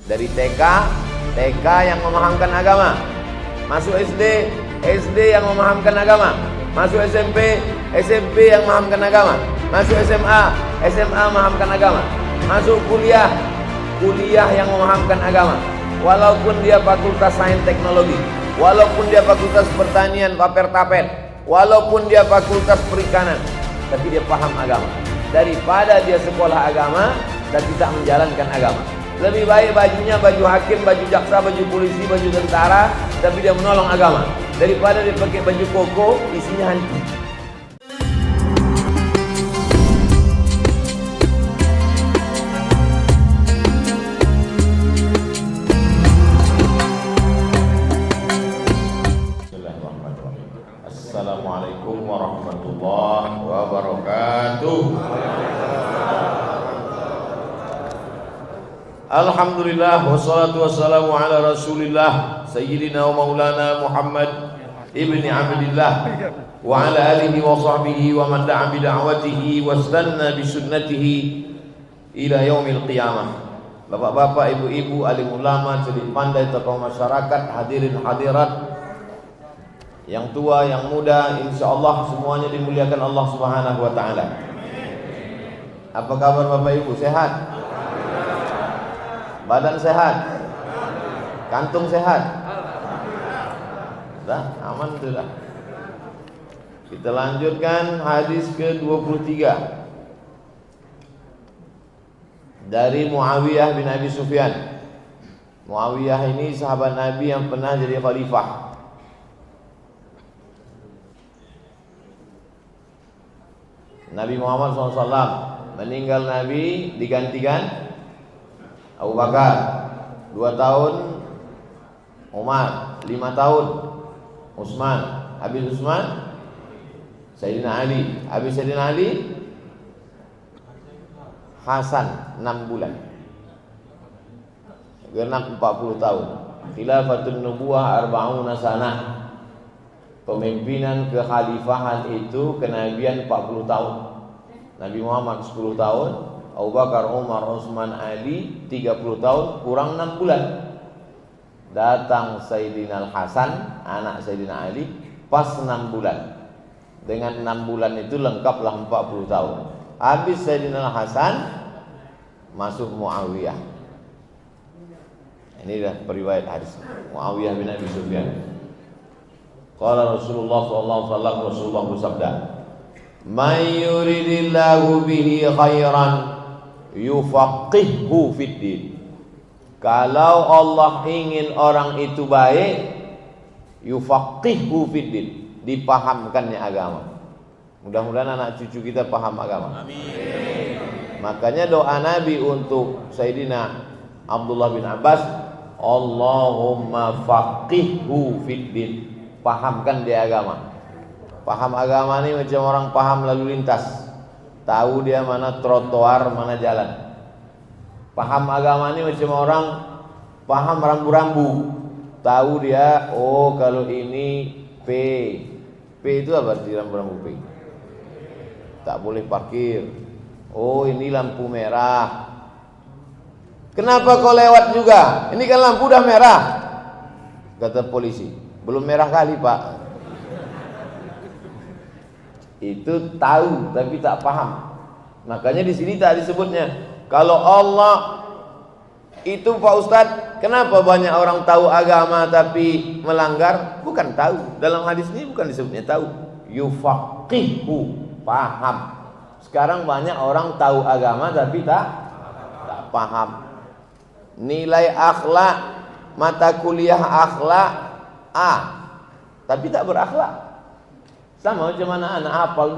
Dari TK yang memahamkan agama. Masuk SD yang memahamkan agama. Masuk SMP yang memahamkan agama. Masuk SMA memahamkan agama. Masuk kuliah yang memahamkan agama. Walaupun dia fakultas sains teknologi, walaupun dia fakultas pertanian paper-tapet, walaupun dia fakultas perikanan, tapi dia paham agama. Daripada dia sekolah agama dan tidak menjalankan agama. Lebih baik bajunya baju hakim, baju jaksa, baju polisi, baju tentara, tapi dia menolong agama, daripada dia pakai baju koko isinya hantu. Assalamualaikum warahmatullahi wabarakatuh. Alhamdulillah wassalatu wassalamu ala Rasulillah Sayyidina wa Maulana Muhammad ibni Abdillah wa ala alihi wa sahbihi wa man da'a bi da'watihi wastanna bi sunnatihi ila yaumil qiyamah. Bapak-bapak, ibu-ibu, alim ulama, celik pandai, tokoh masyarakat, hadirin hadirat, yang tua, yang muda, insyaallah semuanya dimuliakan Allah Subhanahu wa taala. Apa kabar Bapak Ibu? Sehat? Badan sehat? Kantung sehat? Dah, aman sudah. Kita lanjutkan hadis ke-23 dari Muawiyah bin Abi Sufyan. Muawiyah ini sahabat Nabi yang pernah jadi khalifah. Nabi Muhammad SAW meninggal, Nabi digantikan Abu Bakar 2 tahun, Umar 5 tahun, Utsman, habis Utsman Sayyidina Ali, habis Sayyidina Ali Hasan 6 bulan, genap 40 tahun. Khilafatun nubuwah 40 sanah. Pemimpinan kekhalifahan itu kenabian 40 tahun. Nabi Muhammad 10 tahun, Abu Bakar, Umar, Utsman, Ali 30 tahun kurang 6 bulan. Datang Sayyidina Hasan, anak Sayyidina Ali, pas 6 bulan. Dengan 6 bulan itu lengkaplah 40 tahun. Habis Sayyidina Hasan, masuk Muawiyah. Inilah periwayat hadis Muawiyah bin Abi Sufyan. Qala Rasulullah sallallahu alaihi wasallam, Rasulullah bersabda, "May yuridillahu bihi khairan yufaqqihhu fid din." Kalau Allah ingin orang itu baik, yufaqqihhu fid din, dipahamkannya agama. Mudah-mudahan anak cucu kita paham agama. Amin. Makanya doa Nabi untuk Sayyidina Abdullah bin Abbas, Allahumma faqihhu fid din, pahamkan dia agama. Paham agama ini macam orang paham lalu lintas, tahu dia mana trotoar, mana jalan. Paham agama ini macam orang paham rambu-rambu, tahu dia, oh kalau ini P itu apa arti rambu-rambu P? Tak boleh parkir. Oh ini lampu merah. Kenapa kau lewat juga? Ini kan lampu udah merah. Kata polisi, belum merah kali Pak. Itu tahu tapi tak paham. Makanya di sini tak disebutnya. Kalau Allah itu Pak Ustadz, kenapa banyak orang tahu agama tapi melanggar? Bukan tahu. Dalam hadis ini bukan disebutnya tahu. Yufaqihu, paham. Sekarang banyak orang tahu agama tapi tak paham. Nilai akhlak, mata kuliah akhlak A, tapi tak berakhlak. Sama macam mana anak hafal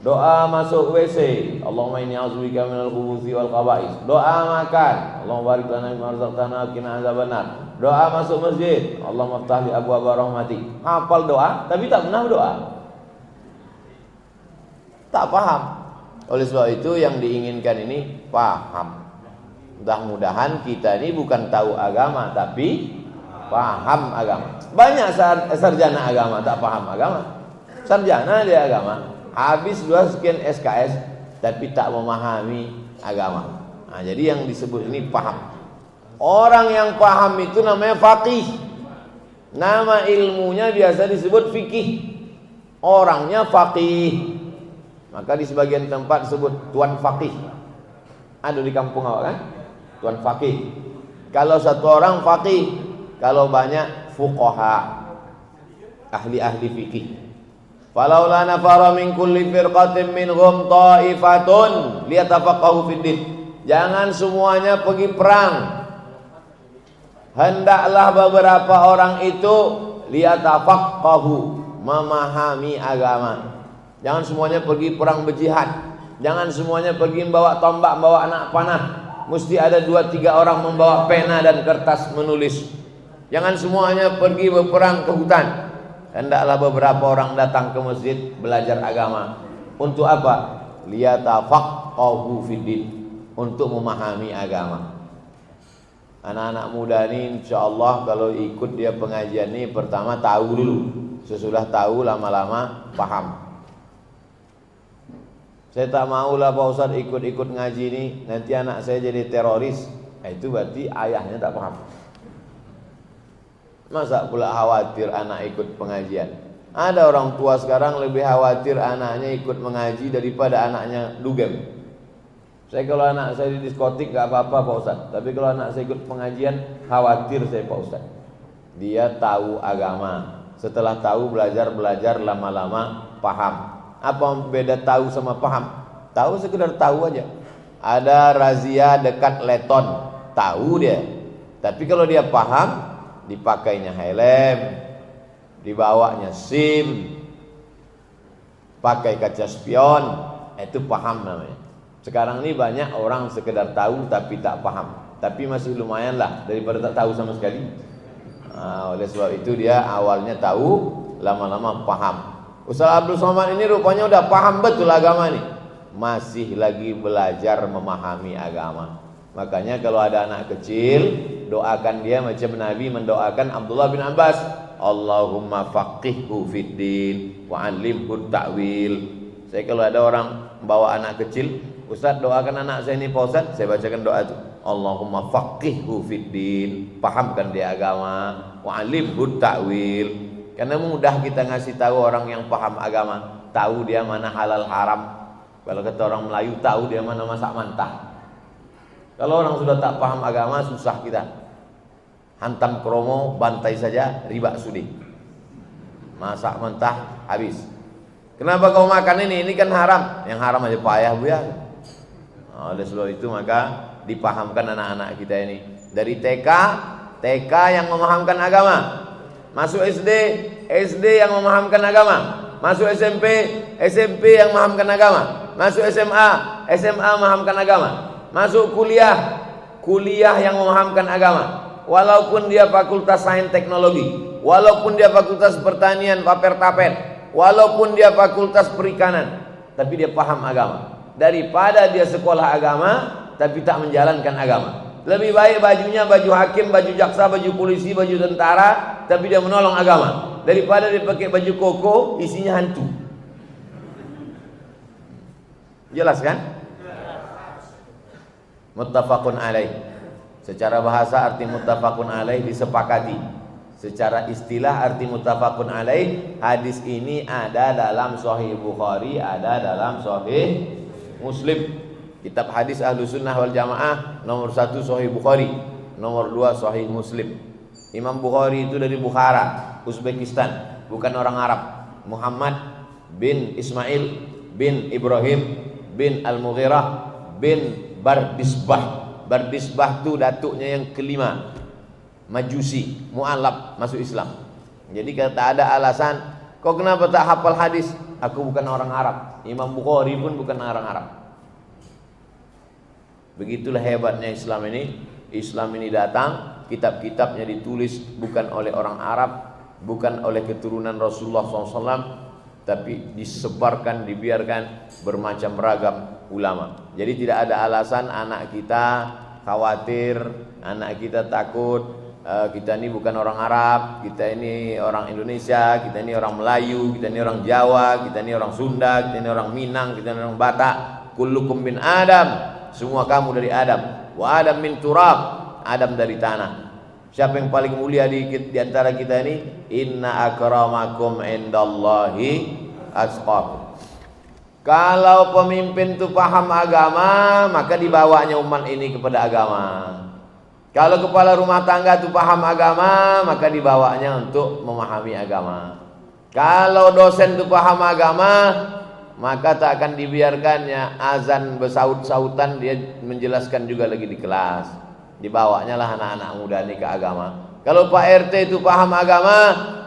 doa masuk WC, Allahumma inni a'udzubika minal khubuthi wal khaba'is. Doa makan, Allahumma barik lana mimma razaqtana wa qina adzabannar. Doa masuk masjid, Allahumma iftah li abwaaba rahmatik. Hafal doa tapi tak pernah berdoa. Tak paham. Oleh sebab itu yang diinginkan ini paham. Mudah-mudahan kita ini bukan tahu agama tapi paham agama. Banyak sarjana agama tak paham agama. Sarjana dia agama, habis 2 sekian SKS tapi tak memahami agama. Nah, jadi yang disebut ini paham. Orang yang paham itu namanya faqih. Nama ilmunya biasa disebut fikih. Orangnya faqih. Maka di sebagian tempat disebut tuan faqih. Ada di kampung awak kan? Tuan faqih. Kalau satu orang faqih, kalau banyak fuqaha, ahli-ahli fikih. Falaula nafara min kulli firqatin minhum ta'ifatun liyatafaqahu fiddin. Jangan semuanya pergi perang. Hendaklah beberapa orang itu liyatafaqahu, memahami agama. Jangan semuanya pergi perang berjihad. Jangan semuanya pergi membawa tombak, membawa anak panah. Mesti ada 2-3 orang membawa pena dan kertas menulis. Jangan semuanya pergi berperang ke hutan. Hendaklah beberapa orang datang ke masjid belajar agama. Untuk apa? Liyatafaqahu fiddin, untuk memahami agama. Anak-anak muda ini insyaallah kalau ikut dia pengajian ini, pertama tahu dulu. Sesudah tahu lama-lama paham. Saya tak maulah Pak Ustadz ikut-ikut ngaji ini, nanti anak saya jadi teroris. Itu berarti ayahnya tak paham. Masa pula khawatir anak ikut pengajian? Ada orang tua sekarang lebih khawatir anaknya ikut mengaji daripada anaknya dugem. Saya kalau anak saya di diskotik gak apa-apa Pak Ustadz, tapi kalau anak saya ikut pengajian khawatir saya Pak Ustadz. Dia tahu agama, setelah tahu belajar lama-lama paham. Apa beda tahu sama paham? Tahu sekedar tahu aja. Ada razia dekat Leton, tahu dia. Tapi kalau dia paham, dipakainya helm, dibawanya SIM, pakai kaca spion, itu paham namanya. Sekarang ini banyak orang sekedar tahu tapi tak paham. Tapi masih lumayan lah daripada tak tahu sama sekali. Oleh sebab itu dia awalnya tahu, lama-lama paham. Ustaz Abdul Somad ini rupanya udah paham betul agama ini, masih lagi belajar memahami agama. Makanya kalau ada anak kecil, doakan dia macam Nabi mendoakan Abdullah bin Abbas, Allahumma faqihhu fiddin wa 'allimhu ta'wil. Saya kalau ada orang bawa anak kecil, Ustaz doakan anak saya ini Pak Ustaz, saya bacakan doa itu, Allahumma faqihhu fiddin, pahamkan dia agama, wa 'allimhu ta'wil. Karena mudah kita ngasih tahu orang yang paham agama, tahu dia mana halal haram. Kalau kata orang Melayu, tahu dia mana masak mantah. Kalau orang sudah tak paham agama, susah kita. Hantam kromo, bantai saja, riba sudi. Masak mentah, habis. Kenapa kau makan ini? Ini kan haram. Yang haram aja payah bu ya. Oleh sebab itu maka dipahamkan anak-anak kita ini. Dari TK yang memahamkan agama. Masuk SD yang memahamkan agama. Masuk SMP yang memahamkan agama. Masuk SMA memahamkan agama. Masuk kuliah yang memahamkan agama. Walaupun dia fakultas sains teknologi, walaupun dia fakultas pertanian paper-tapen, walaupun dia fakultas perikanan, tapi dia paham agama. Daripada dia sekolah agama tapi tak menjalankan agama. Lebih baik bajunya baju hakim, baju jaksa, baju polisi, baju tentara, tapi dia menolong agama, daripada dia pakai baju koko isinya hantu. Jelas kan? Muttafaqun alaih. Secara bahasa arti muttafaqun alaih disepakati. Secara istilah arti muttafaqun alaih, hadis ini ada dalam Sahih Bukhari, ada dalam Sahih Muslim. Kitab hadis Ahlus Sunnah wal Jamaah nomor 1 Sahih Bukhari, nomor 2 Sahih Muslim. Imam Bukhari itu dari Bukhara, Uzbekistan, bukan orang Arab. Muhammad bin Ismail bin Ibrahim bin Al-Mughirah bin Bardisbah. Bardisbah itu datuknya yang kelima, Majusi, mu'alaf, masuk Islam. Jadi kata ada alasan, kau kenapa tak hafal hadis? Aku bukan orang Arab. Imam Bukhari pun bukan orang Arab. Begitulah hebatnya Islam ini. Islam ini datang, kitab-kitabnya ditulis bukan oleh orang Arab, bukan oleh keturunan Rasulullah SAW, tapi disebarkan, dibiarkan bermacam ragam ulama. Jadi tidak ada alasan anak kita khawatir, anak kita takut, kita ini bukan orang Arab, kita ini orang Indonesia, kita ini orang Melayu, kita ini orang Jawa, kita ini orang Sunda, kita ini orang Minang, kita ini orang Batak. Kullukum min Adam, semua kamu dari Adam. Wa Adam min turab, Adam dari tanah. Siapa yang paling mulia di antara kita ini? Inna akramakum indallahi atqakum. Kalau pemimpin itu paham agama, maka dibawanya umat ini kepada agama. Kalau kepala rumah tangga itu paham agama, maka dibawanya untuk memahami agama. Kalau dosen itu paham agama, maka tak akan dibiarkannya azan bersaut-sautan, dia menjelaskan juga lagi di kelas. Dibawanya lah anak-anak muda ini ke agama. Kalau Pak RT itu paham agama,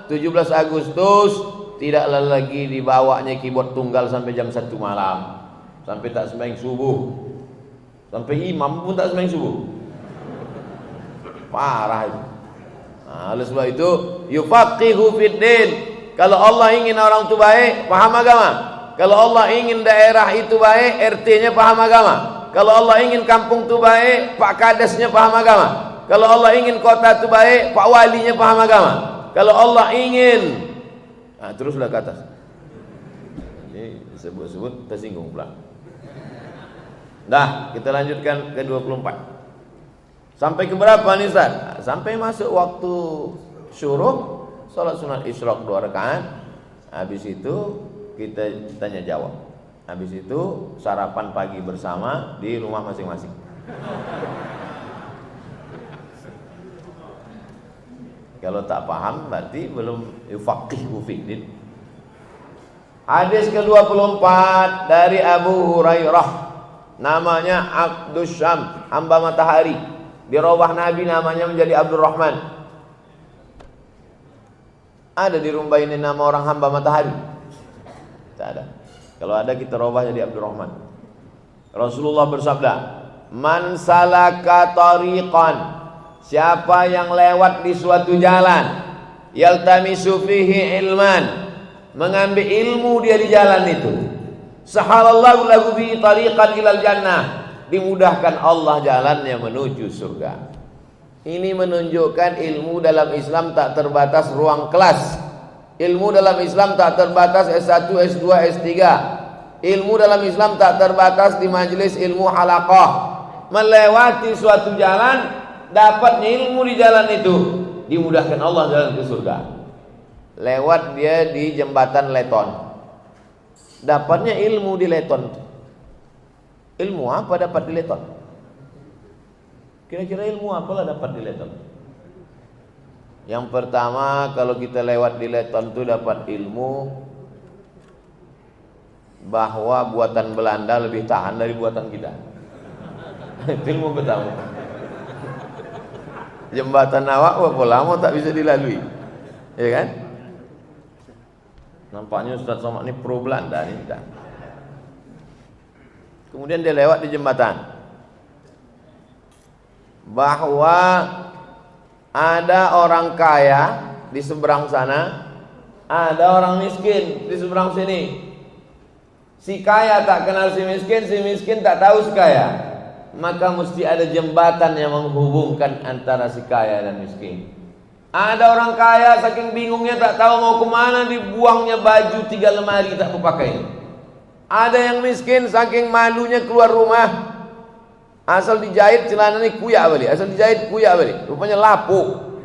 17 Agustus tidaklah lagi dibawanya keyboard tunggal sampai jam 1 malam, sampai tak sembahyang subuh, sampai imam pun tak sembahyang subuh. Parah itu. Nah, oleh sebab itu yufaqihu fiddin. Kalau Allah ingin orang itu baik, paham agama. Kalau Allah ingin daerah itu baik, RT-nya paham agama. Kalau Allah ingin kampung itu baik, Pak Kadesnya paham agama. Kalau Allah ingin kota itu baik, Pak Walinya paham agama. Kalau Allah ingin, nah, teruslah ke atas. Ini sebut-sebut tersinggung pula. Dah, kita lanjutkan ke 24. Sampai ke berapa nih Ustaz? Sampai masuk waktu syuruk, salat sunat isyraq 2 rakaat. Habis itu kita tanya jawab. Habis itu sarapan pagi bersama di rumah masing-masing. Kalau tak paham berarti belum yufaqihu fiddin. Hadis ke-24 dari Abu Hurairah, namanya Abdus Syam, hamba matahari. Di rawah Nabi namanya menjadi Abdurrahman. Ada di rumah ini nama orang hamba matahari? Tak ada. Kalau ada kita rawah jadi Abdurrahman. Rasulullah bersabda, "Man salaka tariqan," siapa yang lewat di suatu jalan, yaltamisu fihi ilman, mengambil ilmu dia di jalan itu, sahalallahu lahu bi tariqan ilal jannah, dimudahkan Allah jalannya menuju surga. Ini menunjukkan ilmu dalam Islam tak terbatas ruang kelas. Ilmu dalam Islam tak terbatas S1, S2, S3. Ilmu dalam Islam tak terbatas di majelis ilmu halaqah. Melewati suatu jalan, dapatnya ilmu di jalan itu, dimudahkan Allah jalan ke surga. Lewat dia di jembatan Leton, dapatnya ilmu di Leton. Ilmu apa dapat di Leton? Kira-kira ilmu apalah dapat di Leton? Yang pertama, kalau kita lewat di Leton itu dapat ilmu bahwa buatan Belanda lebih tahan dari buatan kita. Itu ilmu pertama. Jembatan awak berapa lama tak bisa dilalui, ya kan? Nampaknya Ustaz Somad ini pro Belanda nih. Kemudian dia lewat di jembatan, bahwa ada orang kaya di seberang sana, ada orang miskin di seberang sini. Si kaya tak kenal si miskin tak tahu si kaya. Maka mesti ada jembatan yang menghubungkan antara si kaya dan miskin. Ada orang kaya saking bingungnya tak tahu mau kemana, dibuangnya baju 3 lemari tak berpakai. Ada yang miskin saking malunya keluar rumah, asal dijahit celana ni kuyak balik, asal dijahit kuyak balik, rupanya lapuk.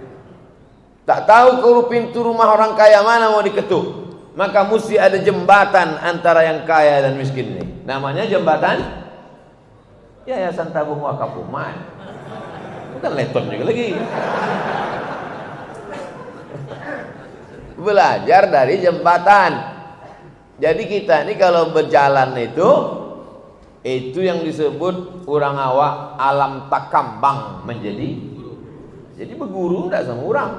Tak tahu ke pintu rumah orang kaya mana mau diketuk. Maka mesti ada jembatan antara yang kaya dan miskin ini. Namanya jembatan Yayasan Tabung Wakaf Umat. Bukan Leton juga lagi. Belajar dari jembatan. Jadi kita ini kalau berjalan itu yang disebut orang awak alam takambang menjadi. Jadi berguru tidak sama orang.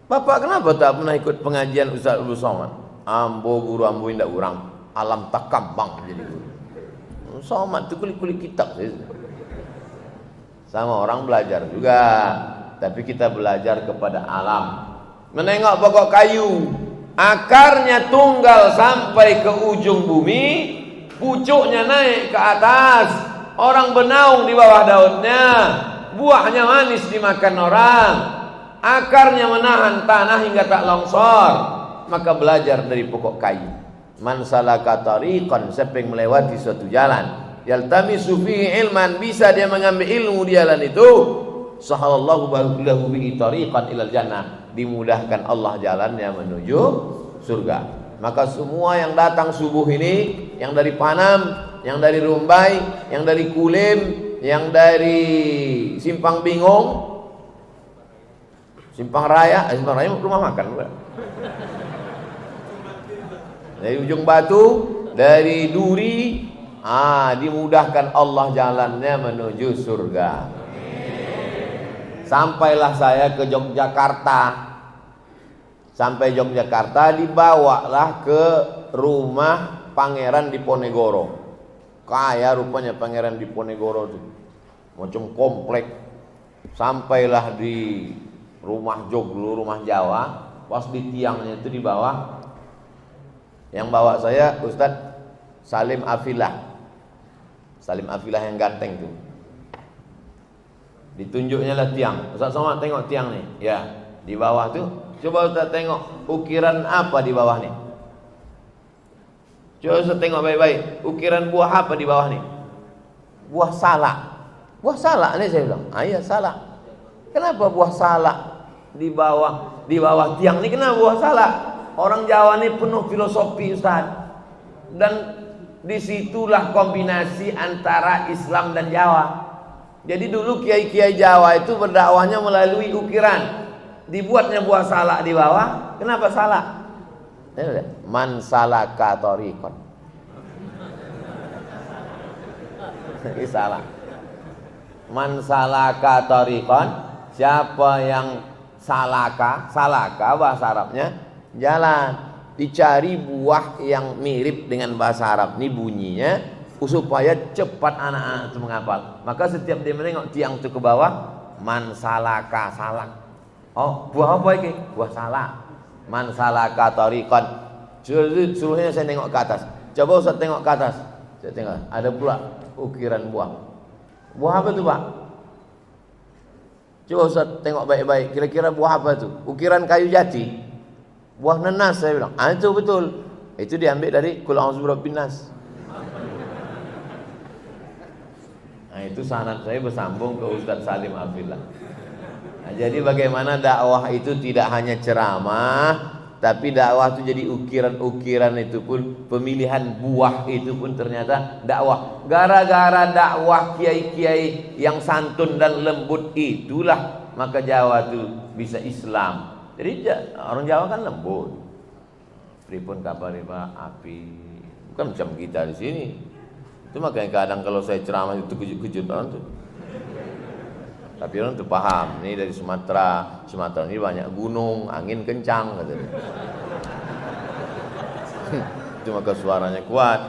Bapak kenapa tak pernah ikut pengajian Ustaz Abdul Somad? Ambo guru ambo indak orang alam takambang menjadi guru. Somad itu kulik-kulik kitab. Sama orang belajar juga, tapi kita belajar kepada alam. Menengok pokok kayu, akarnya tunggal sampai ke ujung bumi, pucuknya naik ke atas, orang bernaung di bawah daunnya, buahnya manis dimakan orang, akarnya menahan tanah hingga tak longsor. Maka belajar dari pokok kayu. Man salaka tariqan, siapa yang melewati suatu jalan, yaltamisu fihi ilman, bisa dia mengambil ilmu di jalan itu, sahalallahu lahu bihi tariqan ilal jannah, dimudahkan Allah jalannya menuju surga. Maka semua yang datang subuh ini, yang dari Panam, yang dari Rumbai, yang dari Kulim, yang dari Simpang Bingung, Simpang Raya rumah makan bukan? Dari Ujung Batu, dari Duri, dimudahkan Allah jalannya menuju surga. Sampailah saya ke Yogyakarta. Sampai Yogyakarta, dibawalah ke rumah Pangeran Diponegoro. Kaya rupanya Pangeran Diponegoro itu, macam komplek. Sampailah di rumah Joglo, rumah Jawa. Pas di tiangnya itu di bawah, yang bawa saya Ustadz Salim Afilah. Salim Afilah yang ganteng tuh. Ditunjuknya lah tiang. Ustaz Somad tengok tiang nih. Ya, di bawah tuh. Coba Ustaz tengok ukiran apa di bawah nih. Coba Ustaz tengok baik-baik. Ukiran buah apa di bawah nih? Buah salak. Buah salak nih saya bilang. Iya salak. Kenapa buah salak di bawah tiang ini? Kenapa buah salak? Orang Jawa ini penuh filosofi Ustaz. Dan disitulah kombinasi antara Islam dan Jawa. Jadi dulu kiai-kiai Jawa itu berdakwahnya melalui ukiran. Dibuatnya buah salak di bawah. Kenapa salak? Man salaka tariqan. Ini salak. Man salaka tariqan, siapa yang salaka bahasa Arabnya jalan. Dicari buah yang mirip dengan bahasa Arab. Ini bunyinya supaya cepat anak-anak itu menghafal. Maka setiap dia menengok tiang itu ke bawah, man salaka salak. Oh, buah apa ini? Buah salak. Man salaka tariqan. Suruhnya saya tengok ke atas. Coba Ustaz tengok ke atas. Saya tengok, ada pula ukiran buah. Buah apa itu, Pak? Coba Ustaz tengok baik-baik. Kira-kira buah apa itu? Ukiran kayu jati. Buah nanas saya bilang. Itu betul. Itu diambil dari Qul a'udzu birabbin nas. Itu sanad saya bersambung ke Ustaz Salim Afilah. Jadi bagaimana dakwah itu tidak hanya ceramah, tapi dakwah itu jadi ukiran-ukiran, itu pun pemilihan buah itu pun ternyata dakwah. Gara-gara dakwah kiai-kiai yang santun dan lembut itulah maka Jawa itu bisa Islam. Jadi orang Jawa kan lembut. Pripun kabar Pak? Api. Bukan macam kita di sini. Itu makanya kadang kalau saya ceramah itu kejut-kejut orang tuh. Tapi orang tuh paham, ini dari Sumatera ini banyak gunung, angin kencang katanya. Itu maka suaranya kuat.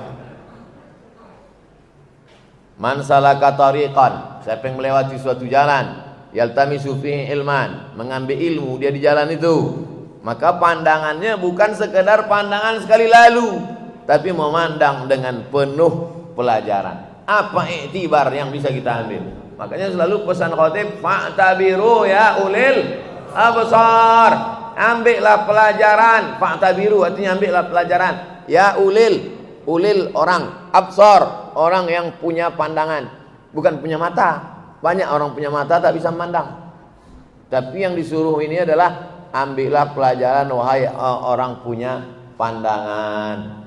Man salaka tariqan, siapa yang melewati suatu jalan, yaltamisu fihi ilman, mengambil ilmu dia di jalan itu, maka pandangannya bukan sekedar pandangan sekali lalu, tapi memandang dengan penuh pelajaran. Apa iktibar yang bisa kita ambil? Makanya selalu pesan khatib, fa'tabiru ya ulil absar. Ambillah pelajaran. Fa'tabiru artinya ambillah pelajaran. Ya ulil orang, absar orang yang punya pandangan, bukan punya mata. Banyak orang punya mata tak bisa memandang. Tapi yang disuruh ini adalah ambillah pelajaran wahai orang punya pandangan.